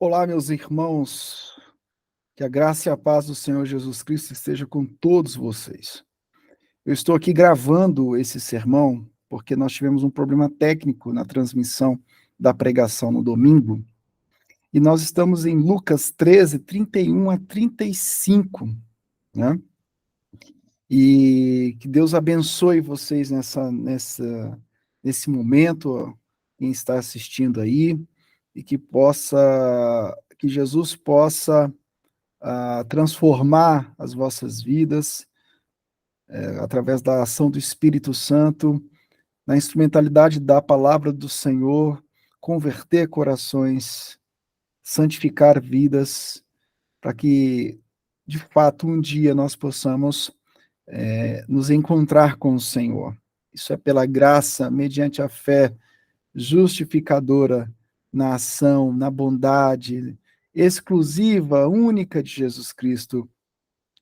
Olá, meus irmãos, que a graça e a paz do Senhor Jesus Cristo esteja com todos vocês. Eu estou aqui gravando esse sermão porque nós tivemos um problema técnico na transmissão da pregação no domingo, e nós estamos em Lucas 13, 31 a 35, né? E que Deus abençoe vocês nesse momento, ó, quem está assistindo aí, e que Jesus possa transformar as vossas vidas através da ação do Espírito Santo, na instrumentalidade da palavra do Senhor, converter corações, santificar vidas, para que, de fato, um dia nós possamos nos encontrar com o Senhor. Isso é pela graça, mediante a fé justificadora na ação, na bondade exclusiva, única de Jesus Cristo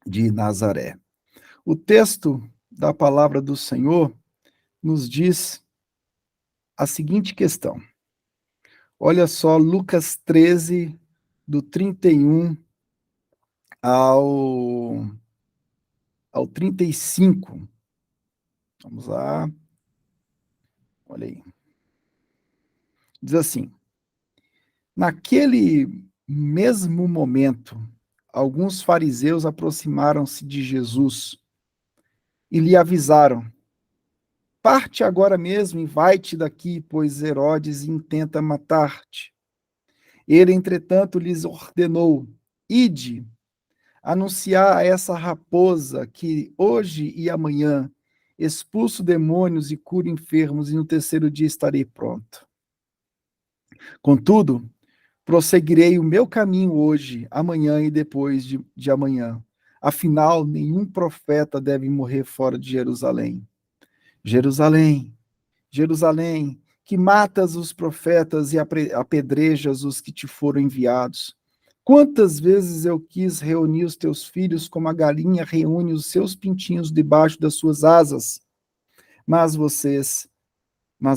de Nazaré. O texto da palavra do Senhor nos diz a seguinte questão. Olha só, Lucas 13, do 31 ao 35. Vamos lá. Olha aí. Diz assim: naquele mesmo momento, alguns fariseus aproximaram-se de Jesus e lhe avisaram: parte agora mesmo e vai-te daqui, pois Herodes intenta matar-te. Ele, entretanto, lhes ordenou: ide, anunciar a essa raposa que hoje e amanhã expulso demônios e curo enfermos, e no terceiro dia estarei pronto. Contudo, prosseguirei o meu caminho hoje, amanhã e depois de amanhã. Afinal, nenhum profeta deve morrer fora de Jerusalém. Jerusalém, Jerusalém, que matas os profetas e apedrejas os que te foram enviados. Quantas vezes eu quis reunir os teus filhos como a galinha reúne os seus pintinhos debaixo das suas asas, mas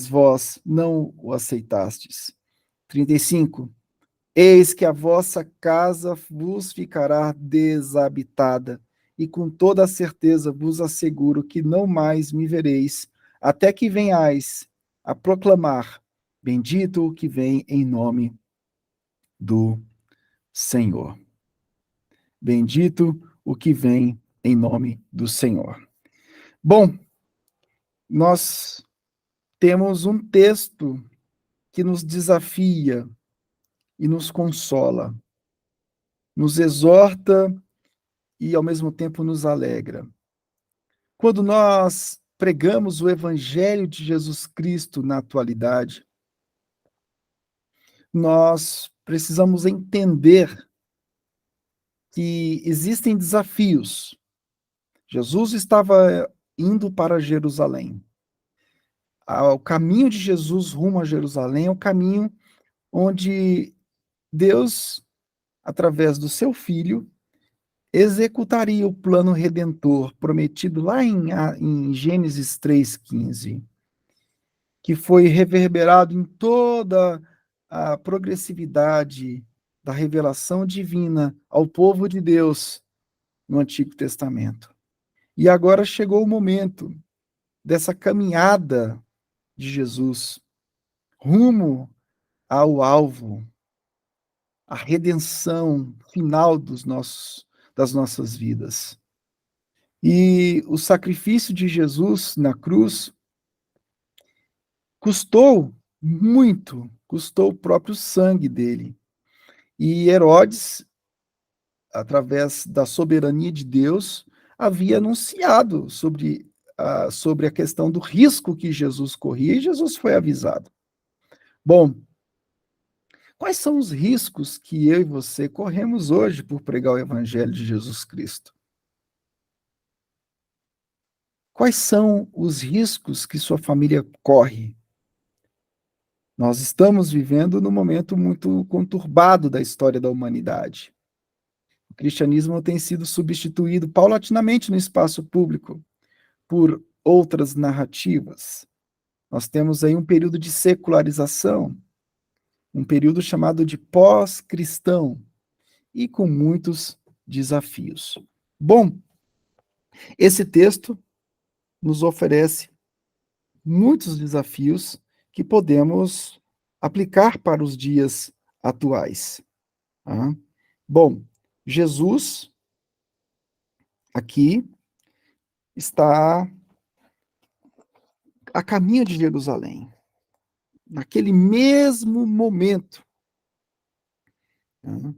vós não o aceitastes. 35. Eis que a vossa casa vos ficará desabitada, e com toda a certeza vos asseguro que não mais me vereis, até que venhais a proclamar: bendito o que vem em nome do Senhor. Bendito o que vem em nome do Senhor. Bom, nós temos um texto que nos desafia e nos consola, nos exorta e, ao mesmo tempo, nos alegra. Quando nós pregamos o Evangelho de Jesus Cristo na atualidade, nós precisamos entender que existem desafios. Jesus estava indo para Jerusalém. O caminho de Jesus rumo a Jerusalém é o caminho onde Deus, através do seu Filho, executaria o plano redentor prometido lá em Gênesis 3,15, que foi reverberado em toda a progressividade da revelação divina ao povo de Deus no Antigo Testamento. E agora chegou o momento dessa caminhada de Jesus rumo ao alvo, a redenção final das nossas vidas. E o sacrifício de Jesus na cruz custou muito, custou o próprio sangue dele. E Herodes, através da soberania de Deus, havia anunciado sobre a questão do risco que Jesus corria, e Jesus foi avisado. Bom, quais são os riscos que eu e você corremos hoje por pregar o Evangelho de Jesus Cristo? Quais são os riscos que sua família corre? Nós estamos vivendo num momento muito conturbado da história da humanidade. O cristianismo tem sido substituído paulatinamente no espaço público por outras narrativas. Nós temos aí um período de secularização, um período chamado de pós-cristão e com muitos desafios. Bom, esse texto nos oferece muitos desafios que podemos aplicar para os dias atuais. Tá? Bom, Jesus aqui está a caminho de Jerusalém, naquele mesmo momento. Né?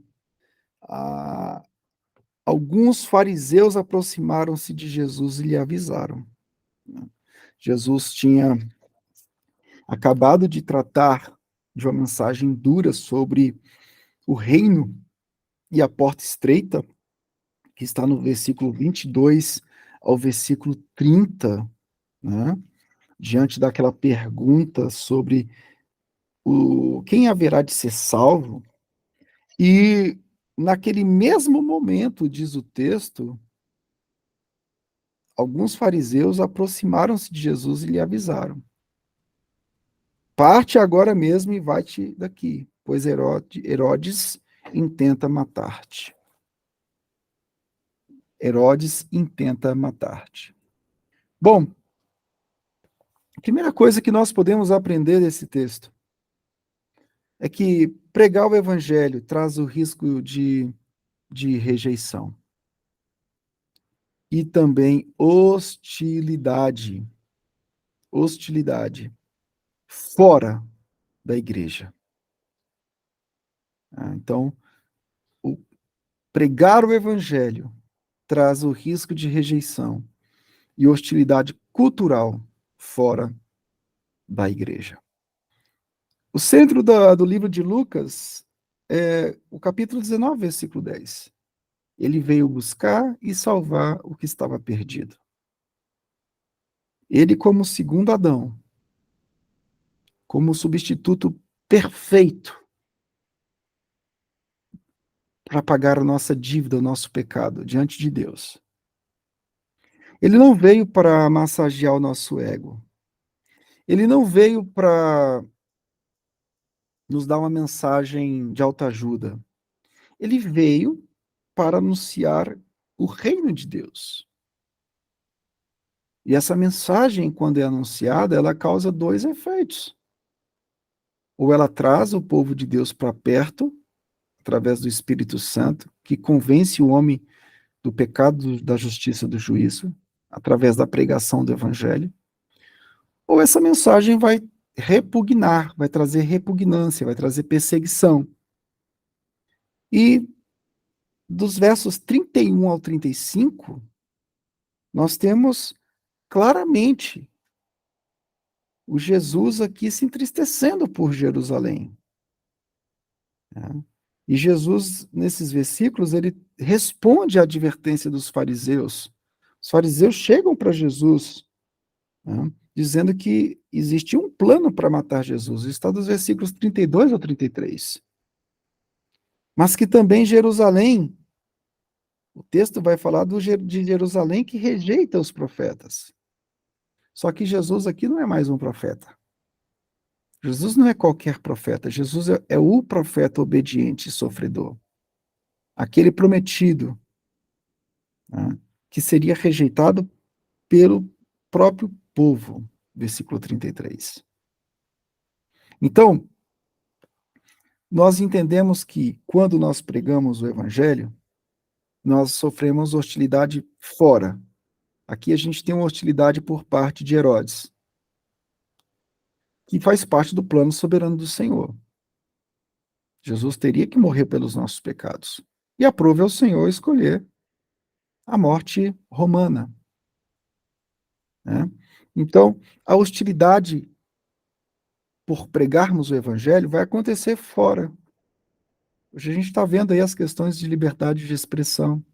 Alguns fariseus aproximaram-se de Jesus e lhe avisaram. Né? Jesus tinha acabado de tratar de uma mensagem dura sobre o reino e a porta estreita, que está no versículo 22 ao versículo 30, né? Diante daquela pergunta sobre quem haverá de ser salvo, e naquele mesmo momento, diz o texto, alguns fariseus aproximaram-se de Jesus e lhe avisaram: parte agora mesmo e vai-te daqui, pois Herodes intenta matar-te. Herodes intenta matar-te. Bom, a primeira coisa que nós podemos aprender desse texto é que pregar o evangelho traz o risco de rejeição e também hostilidade. Hostilidade fora da igreja. Então, pregar o evangelho traz o risco de rejeição e hostilidade cultural fora da igreja. O centro do livro de Lucas é o capítulo 19, versículo 10. Ele veio buscar e salvar o que estava perdido. Ele, como segundo Adão, como substituto perfeito para pagar a nossa dívida, o nosso pecado diante de Deus. Ele não veio para massagear o nosso ego. Ele não veio para nos dar uma mensagem de autoajuda. Ele veio para anunciar o reino de Deus. E essa mensagem, quando é anunciada, ela causa dois efeitos. Ou ela traz o povo de Deus para perto, através do Espírito Santo, que convence o homem do pecado, da justiça, do juízo, através da pregação do evangelho. Ou essa mensagem vai repugnar, vai trazer repugnância, vai trazer perseguição. E dos versos 31 ao 35, nós temos claramente o Jesus aqui se entristecendo por Jerusalém. Né? E Jesus, nesses versículos, ele responde à advertência dos fariseus. Os fariseus chegam para Jesus, né, dizendo que existe um plano para matar Jesus. Isso está dos versículos 32 ao 33. Mas que também Jerusalém, o texto vai falar de Jerusalém que rejeita os profetas. Só que Jesus aqui não é mais um profeta. Jesus não é qualquer profeta. Jesus é o profeta obediente e sofredor. Aquele prometido, né, que seria rejeitado pelo próprio povo. Versículo 33. Então, nós entendemos que quando nós pregamos o evangelho, nós sofremos hostilidade fora. Aqui a gente tem uma hostilidade por parte de Herodes, que faz parte do plano soberano do Senhor. Jesus teria que morrer pelos nossos pecados. E aprove ao Senhor escolher a morte romana. Né? Então, a hostilidade por pregarmos o evangelho vai acontecer fora. Hoje a gente está vendo aí as questões de liberdade de expressão,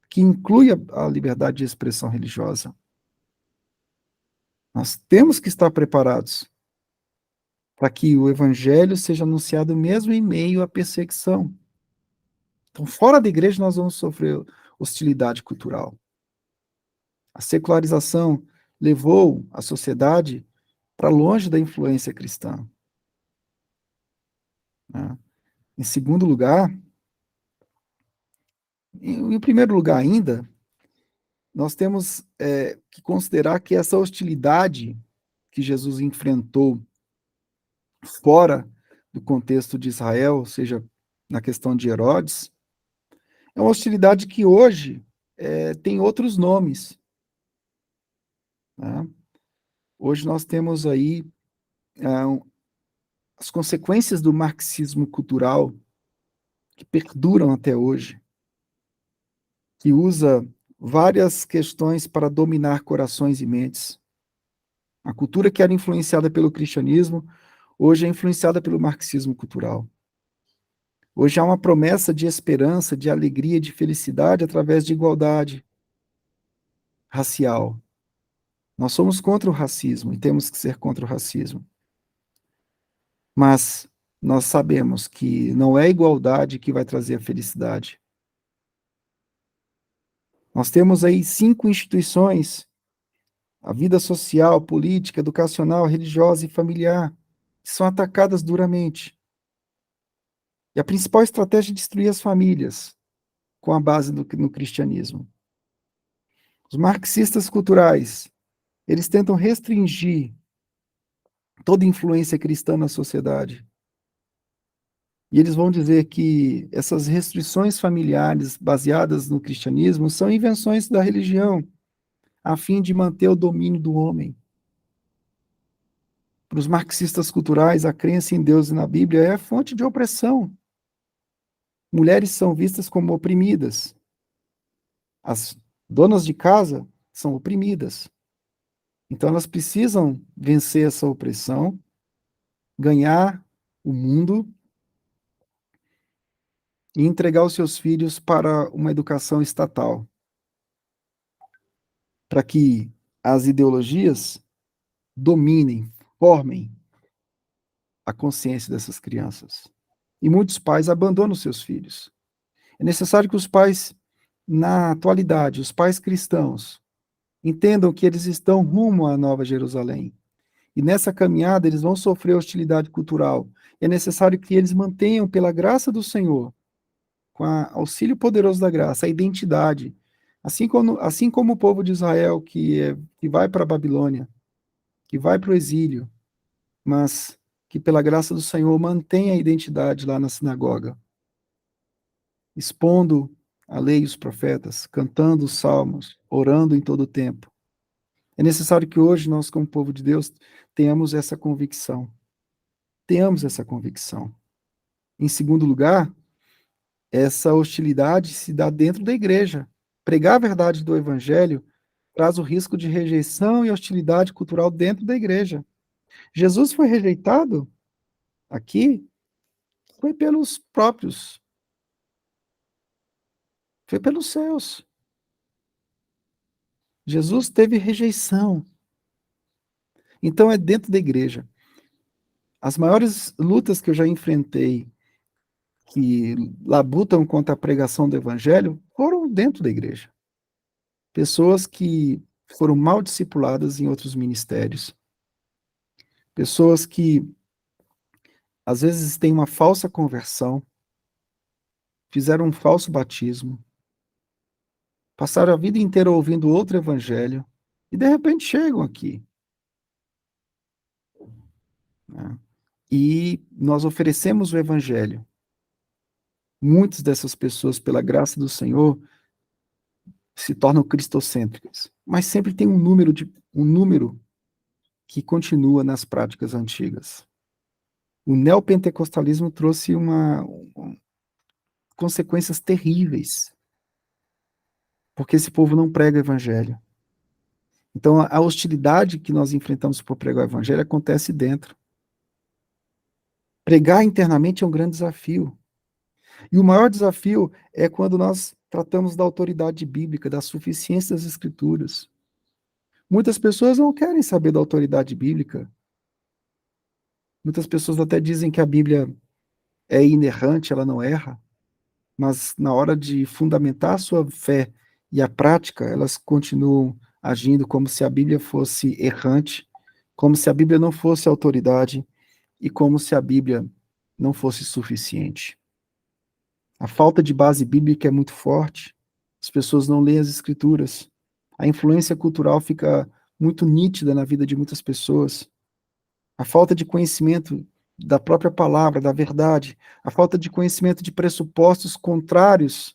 que inclui a liberdade de expressão religiosa. Nós temos que estar preparados para que o evangelho seja anunciado mesmo em meio à perseguição. Então, fora da igreja, nós vamos sofrer hostilidade cultural. A secularização levou a sociedade para longe da influência cristã. Né? Em segundo lugar, em primeiro lugar ainda, nós temos que considerar que essa hostilidade que Jesus enfrentou fora do contexto de Israel, ou seja, na questão de Herodes, é uma hostilidade que hoje tem outros nomes. Né? Hoje nós temos aí as consequências do marxismo cultural que perduram até hoje, que usa várias questões para dominar corações e mentes. A cultura que era influenciada pelo cristianismo, hoje é influenciada pelo marxismo cultural. Hoje há uma promessa de esperança, de alegria, de felicidade através de igualdade racial. Nós somos contra o racismo e temos que ser contra o racismo. Mas nós sabemos que não é a igualdade que vai trazer a felicidade. Nós temos aí 5 instituições, a vida social, política, educacional, religiosa e familiar, que são atacadas duramente. E a principal estratégia é destruir as famílias, com a base no cristianismo. Os marxistas culturais, eles tentam restringir toda influência cristã na sociedade. E eles vão dizer que essas restrições familiares baseadas no cristianismo são invenções da religião, a fim de manter o domínio do homem. Para os marxistas culturais, a crença em Deus e na Bíblia é fonte de opressão. Mulheres são vistas como oprimidas. As donas de casa são oprimidas. Então elas precisam vencer essa opressão, ganhar o mundo e entregar os seus filhos para uma educação estatal, para que as ideologias dominem, formem a consciência dessas crianças. E muitos pais abandonam seus filhos. É necessário que os pais, na atualidade, os pais cristãos, entendam que eles estão rumo à Nova Jerusalém. E nessa caminhada eles vão sofrer hostilidade cultural. É necessário que eles mantenham, pela graça do Senhor, com o auxílio poderoso da graça, a identidade. Assim como o povo de Israel, que vai para a Babilônia, que vai para o exílio, mas que pela graça do Senhor mantém a identidade lá na sinagoga, expondo a lei e os profetas, cantando os salmos, orando em todo o tempo. É necessário que hoje nós, como povo de Deus, tenhamos essa convicção. Tenhamos essa convicção. Em segundo lugar, essa hostilidade se dá dentro da igreja. Pregar a verdade do evangelho traz o risco de rejeição e hostilidade cultural dentro da igreja. Jesus foi rejeitado aqui, foi pelos próprios, foi pelos seus. Jesus teve rejeição. Então é dentro da igreja. As maiores lutas que eu já enfrentei, que labutam contra a pregação do evangelho, foram dentro da igreja. Pessoas que foram mal discipuladas em outros ministérios. Pessoas que, às vezes, têm uma falsa conversão, fizeram um falso batismo, passaram a vida inteira ouvindo outro evangelho, e de repente chegam aqui. Né? E nós oferecemos o evangelho. Muitas dessas pessoas, pela graça do Senhor, se tornam cristocêntricas, mas sempre tem um número que continua nas práticas antigas. O neopentecostalismo trouxe consequências terríveis, porque esse povo não prega o evangelho. Então, a hostilidade que nós enfrentamos por pregar o evangelho acontece dentro. Pregar internamente é um grande desafio. E o maior desafio é quando nós tratamos da autoridade bíblica, da suficiência das escrituras. Muitas pessoas não querem saber da autoridade bíblica. Muitas pessoas até dizem que a Bíblia é inerrante, ela não erra. Mas na hora de fundamentar a sua fé e a prática, elas continuam agindo como se a Bíblia fosse errante, como se a Bíblia não fosse autoridade e como se a Bíblia não fosse suficiente. A falta de base bíblica é muito forte, as pessoas não leem as escrituras, a influência cultural fica muito nítida na vida de muitas pessoas, a falta de conhecimento da própria palavra, da verdade, a falta de conhecimento de pressupostos contrários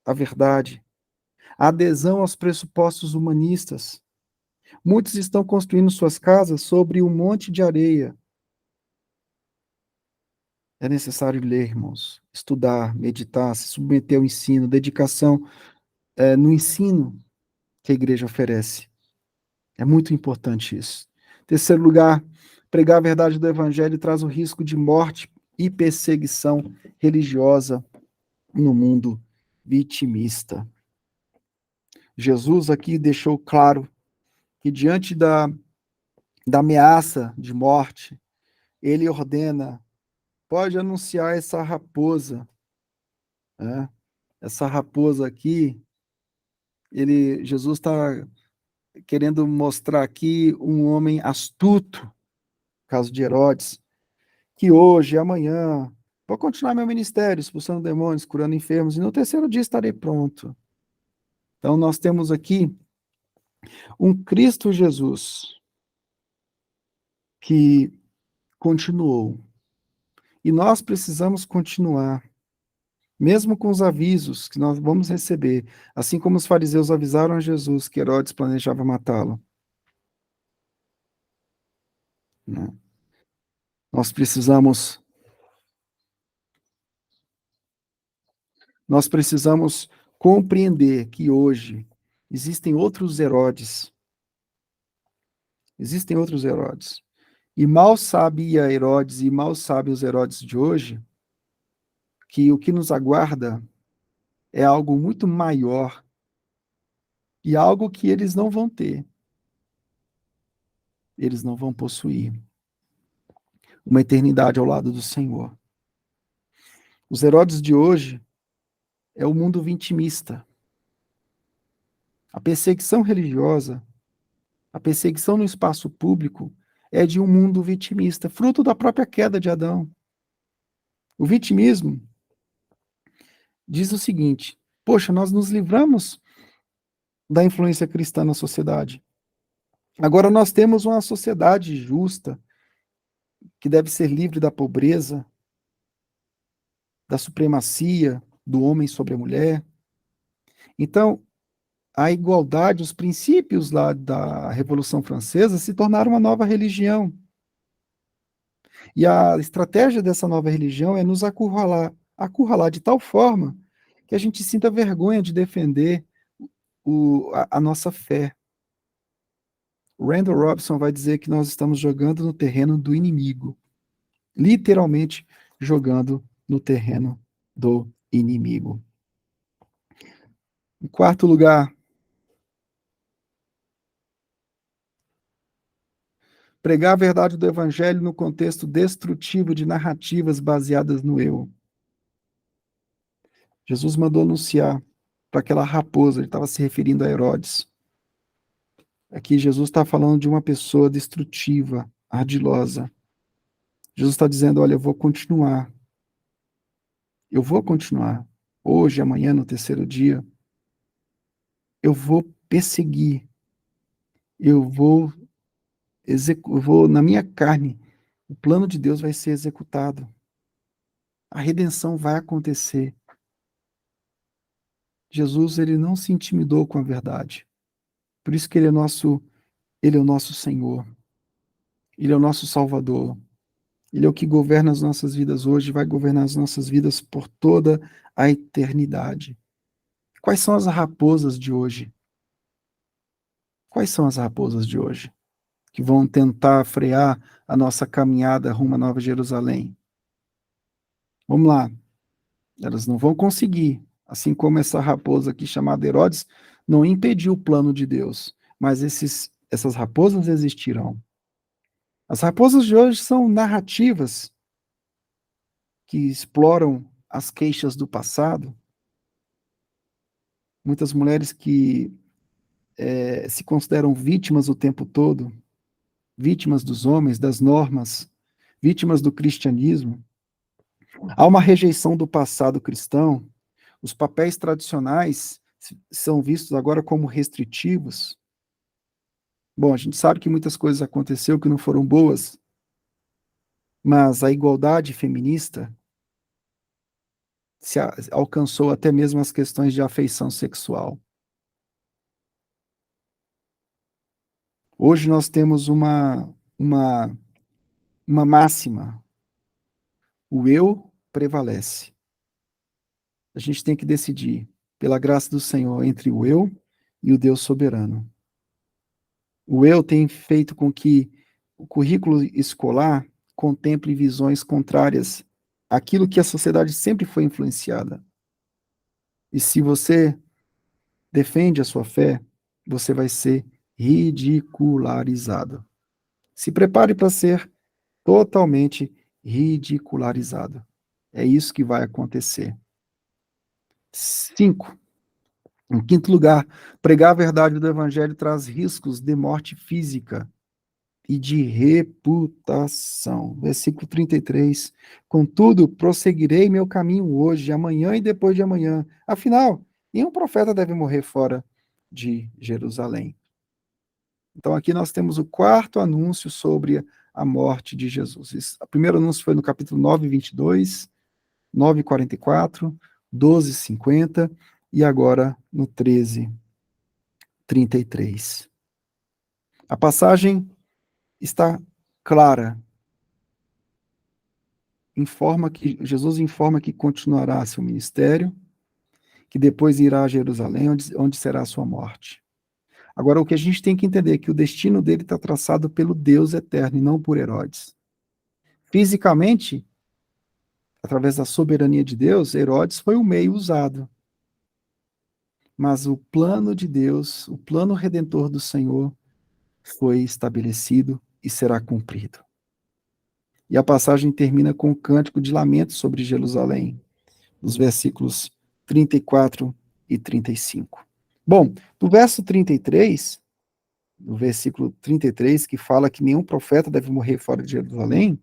à verdade, a adesão aos pressupostos humanistas. Muitos estão construindo suas casas sobre um monte de areia. É necessário ler, irmãos, estudar, meditar, se submeter ao ensino, dedicação no ensino que a igreja oferece. É muito importante isso. Terceiro lugar, pregar a verdade do evangelho traz o risco de morte e perseguição religiosa no mundo vitimista. Jesus aqui deixou claro que diante da ameaça de morte, ele ordena, pode anunciar essa raposa, né? Essa raposa aqui, Jesus está querendo mostrar aqui um homem astuto, caso de Herodes, que hoje, amanhã, vou continuar meu ministério, expulsando demônios, curando enfermos, e no terceiro dia estarei pronto. Então, nós temos aqui um Cristo Jesus que continuou. E nós precisamos continuar, mesmo com os avisos que nós vamos receber, assim como os fariseus avisaram a Jesus que Herodes planejava matá-lo, né? Nós precisamos, nós precisamos compreender que hoje existem outros Herodes, existem outros Herodes. E mal sabia Herodes e mal sabem os Herodes de hoje que o que nos aguarda é algo muito maior e algo que eles não vão ter, eles não vão possuir uma eternidade ao lado do Senhor. Os Herodes de hoje é o mundo vitimista. A perseguição religiosa, a perseguição no espaço público é de um mundo vitimista, fruto da própria queda de Adão. O vitimismo diz o seguinte: poxa, nós nos livramos da influência cristã na sociedade. Agora nós temos uma sociedade justa, que deve ser livre da pobreza, da supremacia do homem sobre a mulher. Então, a igualdade, os princípios lá da Revolução Francesa se tornaram uma nova religião. E a estratégia dessa nova religião é nos acurralar de tal forma que a gente sinta vergonha de defender a nossa fé. Randall Robinson vai dizer que nós estamos jogando no terreno do inimigo, literalmente jogando no terreno do inimigo. Em quarto lugar, pregar a verdade do evangelho no contexto destrutivo de narrativas baseadas no eu. Jesus mandou anunciar para aquela raposa, ele estava se referindo a Herodes. Aqui Jesus está falando de uma pessoa destrutiva, ardilosa. Jesus está dizendo, olha, eu vou continuar, hoje, amanhã, no terceiro dia, eu vou perseguir, eu vou, na minha carne, o plano de Deus vai ser executado. A redenção vai acontecer. Jesus, ele não se intimidou com a verdade. Por isso que ele é o nosso Senhor. Ele é o nosso Salvador. Ele é o que governa as nossas vidas hoje e vai governar as nossas vidas por toda a eternidade. Quais são as raposas de hoje? Quais são as raposas de hoje que vão tentar frear a nossa caminhada rumo à Nova Jerusalém? Vamos lá. Elas não vão conseguir, assim como essa raposa aqui chamada Herodes não impediu o plano de Deus, mas essas raposas existirão. As raposas de hoje são narrativas que exploram as queixas do passado. Muitas mulheres que se consideram vítimas o tempo todo, vítimas dos homens, das normas, vítimas do cristianismo. Há uma rejeição do passado cristão, os papéis tradicionais são vistos agora como restritivos. Bom, a gente sabe que muitas coisas aconteceram que não foram boas, mas a igualdade feminista alcançou até mesmo as questões de afeição sexual. Hoje nós temos uma, uma máxima: o eu prevalece. A gente tem que decidir, pela graça do Senhor, entre o eu e o Deus soberano. O eu tem feito com que o currículo escolar contemple visões contrárias àquilo que a sociedade sempre foi influenciada. E se você defende a sua fé, você vai ser ridicularizado. Se prepare para ser totalmente ridicularizado. É isso que vai acontecer. 5. Em quinto lugar, pregar a verdade do evangelho traz riscos de morte física e de reputação. Versículo 33. Contudo, prosseguirei meu caminho hoje, amanhã e depois de amanhã. Afinal, nenhum profeta deve morrer fora de Jerusalém. Então, aqui nós temos o quarto anúncio sobre a morte de Jesus. O primeiro anúncio foi no capítulo 9, 22, 9, 44, 12, 50 e agora no 13, 33. A passagem está clara. Jesus informa que continuará seu ministério, que depois irá a Jerusalém, onde será a sua morte. Agora, o que a gente tem que entender é que o destino dele está traçado pelo Deus eterno e não por Herodes. Fisicamente, através da soberania de Deus, Herodes foi o meio usado. Mas o plano de Deus, o plano redentor do Senhor, foi estabelecido e será cumprido. E a passagem termina com o cântico de lamento sobre Jerusalém, nos versículos 34 e 35. Bom, no verso 33, no versículo 33, que fala que nenhum profeta deve morrer fora de Jerusalém,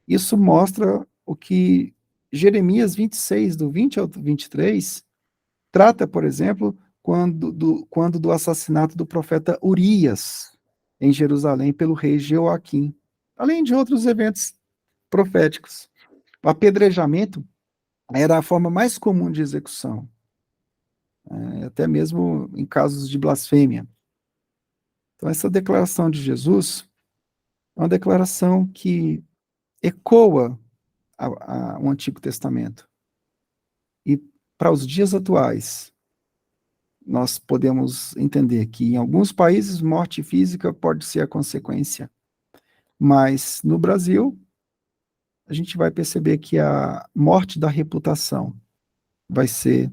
isso mostra o que Jeremias 26, do 20 ao 23, trata, por exemplo, quando do assassinato do profeta Urias em Jerusalém pelo rei Jeoaquim, além de outros eventos proféticos. O apedrejamento era a forma mais comum de execução, até mesmo em casos de blasfêmia. Então, essa declaração de Jesus é uma declaração que ecoa o Antigo Testamento. E para os dias atuais, nós podemos entender que em alguns países morte física pode ser a consequência, mas no Brasil a gente vai perceber que a morte da reputação vai ser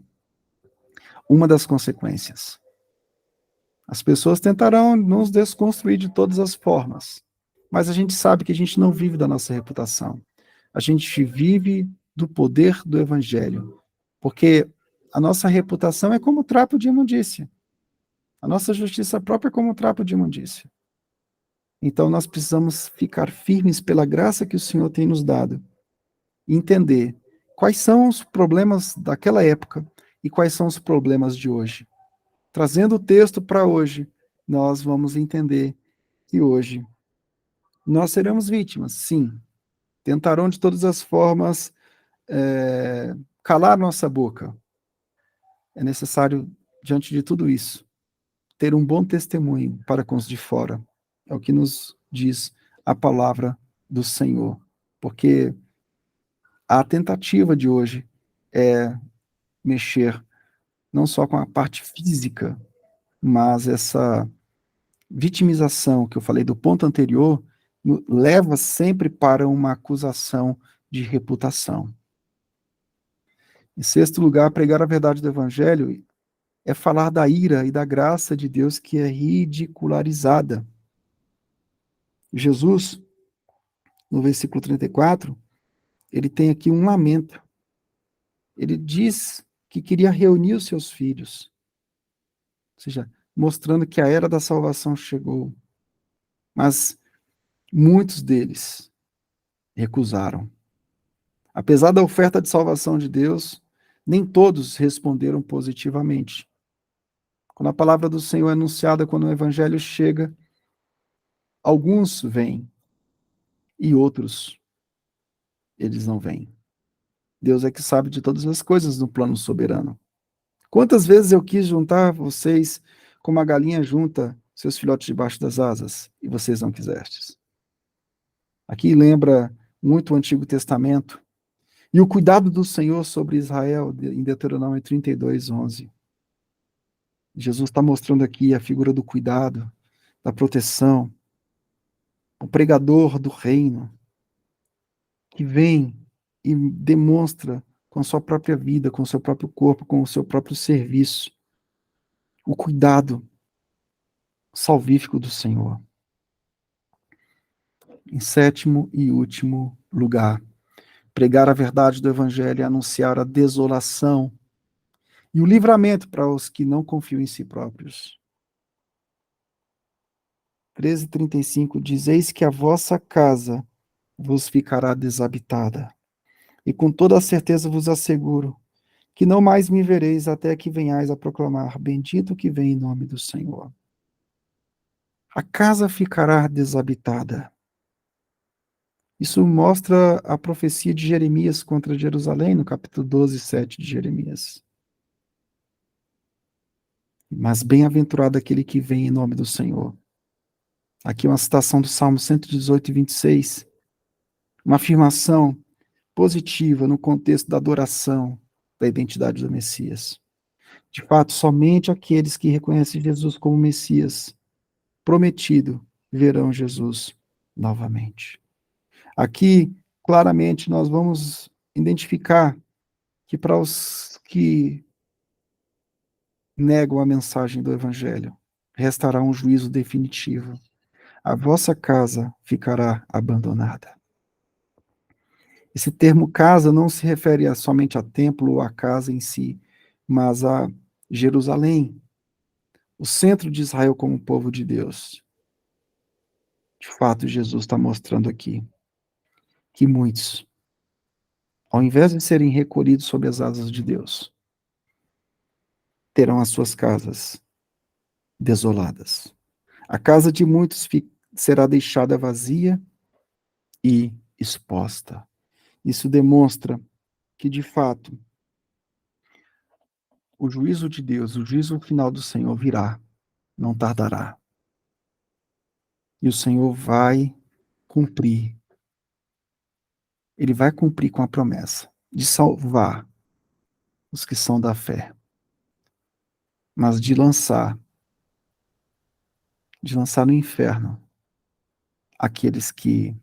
uma das consequências. As pessoas tentarão nos desconstruir de todas as formas, mas a gente sabe que a gente não vive da nossa reputação. A gente vive do poder do evangelho, porque a nossa reputação é como trapo de imundícia. A nossa justiça própria é como trapo de imundícia. Então nós precisamos ficar firmes pela graça que o Senhor tem nos dado e entender quais são os problemas daquela época e quais são os problemas de hoje. Trazendo o texto para hoje, nós vamos entender que hoje nós seremos vítimas, sim. Tentarão de todas as formas calar nossa boca. É necessário, diante de tudo isso, ter um bom testemunho para com os de fora. É o que nos diz a palavra do Senhor. Porque a tentativa de hoje é mexer não só com a parte física, mas essa vitimização que eu falei do ponto anterior leva sempre para uma acusação de reputação. Em sexto lugar, pregar a verdade do evangelho é falar da ira e da graça de Deus que é ridicularizada. Jesus, no versículo 34, ele tem aqui um lamento. Ele diz que queria reunir os seus filhos, ou seja, mostrando que a era da salvação chegou. Mas muitos deles recusaram. Apesar da oferta de salvação de Deus, nem todos responderam positivamente. Quando a palavra do Senhor é anunciada, quando o evangelho chega, alguns vêm e outros, eles não vêm. Deus é que sabe de todas as coisas no plano soberano. Quantas vezes eu quis juntar vocês como a galinha junta seus filhotes debaixo das asas, e vocês não quisestes. Aqui lembra muito o Antigo Testamento, e o cuidado do Senhor sobre Israel, em Deuteronômio 32, 11. Jesus está mostrando aqui a figura do cuidado, da proteção, o pregador do reino, que vem e demonstra com a sua própria vida, com o seu próprio corpo, com o seu próprio serviço, o cuidado salvífico do Senhor. Em sétimo e último lugar, pregar a verdade do Evangelho e anunciar a desolação e o livramento para os que não confiam em si próprios. 13:35 diz: Eis que a vossa casa vos ficará desabitada, e com toda a certeza vos asseguro que não mais me vereis até que venhais a proclamar: Bendito que vem em nome do Senhor. A casa ficará desabitada. Isso mostra a profecia de Jeremias contra Jerusalém, no capítulo 12, 7 de Jeremias. Mas bem-aventurado aquele que vem em nome do Senhor. Aqui uma citação do Salmo 118, 26. Uma afirmação positiva no contexto da adoração da identidade do Messias. De fato, somente aqueles que reconhecem Jesus como Messias prometido verão Jesus novamente. Aqui, claramente, nós vamos identificar que para os que negam a mensagem do Evangelho, restará um juízo definitivo. A vossa casa ficará abandonada. Esse termo casa não se refere somente a templo ou a casa em si, mas a Jerusalém, o centro de Israel como povo de Deus. De fato, Jesus está mostrando aqui que muitos, ao invés de serem recolhidos sob as asas de Deus, terão as suas casas desoladas. A casa de muitos será deixada vazia e exposta. Isso demonstra que, de fato, o juízo de Deus, o juízo final do Senhor virá, não tardará. E o Senhor vai cumprir. Ele vai cumprir com a promessa de salvar os que são da fé, mas de lançar no inferno aqueles que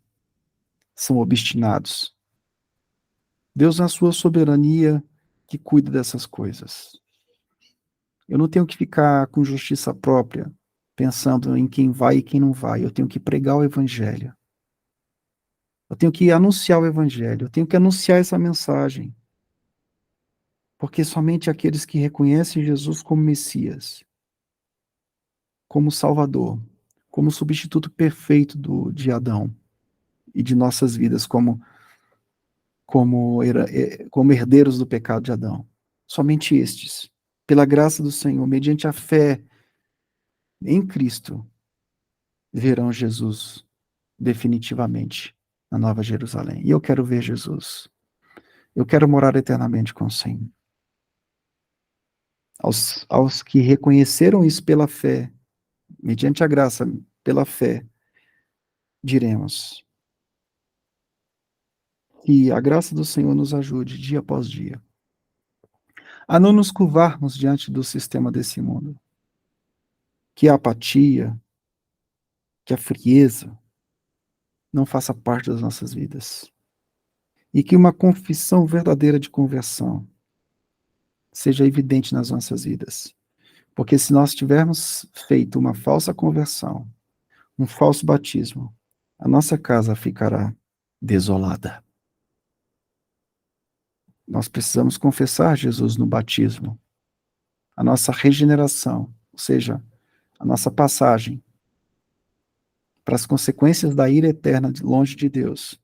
são obstinados. Deus, na sua soberania, que cuida dessas coisas. Eu não tenho que ficar com justiça própria, pensando em quem vai e quem não vai. Eu tenho que pregar o Evangelho. Eu tenho que anunciar o Evangelho. Eu tenho que anunciar essa mensagem. Porque somente aqueles que reconhecem Jesus como Messias, como Salvador, como substituto perfeito de Adão e de nossas vidas, como herdeiros do pecado de Adão. Somente estes, pela graça do Senhor, mediante a fé em Cristo, verão Jesus definitivamente na Nova Jerusalém. E eu quero ver Jesus. Eu quero morar eternamente com o Senhor. Aos que reconheceram isso pela fé, mediante a graça, pela fé, diremos que a graça do Senhor nos ajude dia após dia a não nos curvarmos diante do sistema desse mundo, que a apatia, que a frieza não faça parte das nossas vidas, e que uma confissão verdadeira de conversão seja evidente nas nossas vidas. Porque se nós tivermos feito uma falsa conversão, um falso batismo, a nossa casa ficará desolada. Nós precisamos confessar Jesus no batismo, a nossa regeneração, ou seja, a nossa passagem para as consequências da ira eterna de longe de Deus,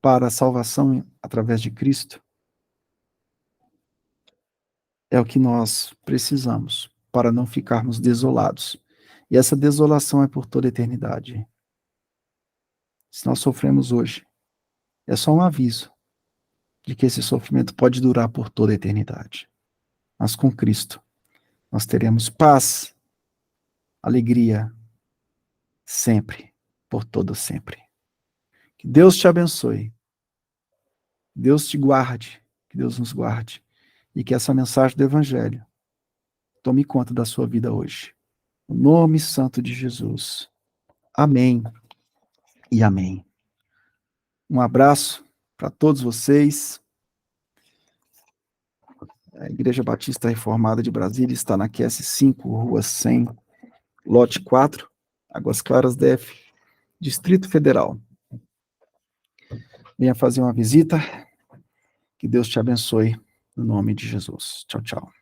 para a salvação através de Cristo, é o que nós precisamos para não ficarmos desolados. E essa desolação é por toda a eternidade. Se nós sofremos hoje, é só um aviso de que esse sofrimento pode durar por toda a eternidade. Mas com Cristo, nós teremos paz, alegria, sempre, por todo sempre. Que Deus te abençoe, Deus te guarde, que Deus nos guarde, e que essa mensagem do Evangelho tome conta da sua vida hoje. No nome santo de Jesus. Amém e amém. Um abraço para todos vocês. A Igreja Batista Reformada de Brasília está na QS5, Rua 100, Lote 4, Águas Claras, DF, Distrito Federal. Venha fazer uma visita. Que Deus te abençoe, no nome de Jesus. Tchau, tchau.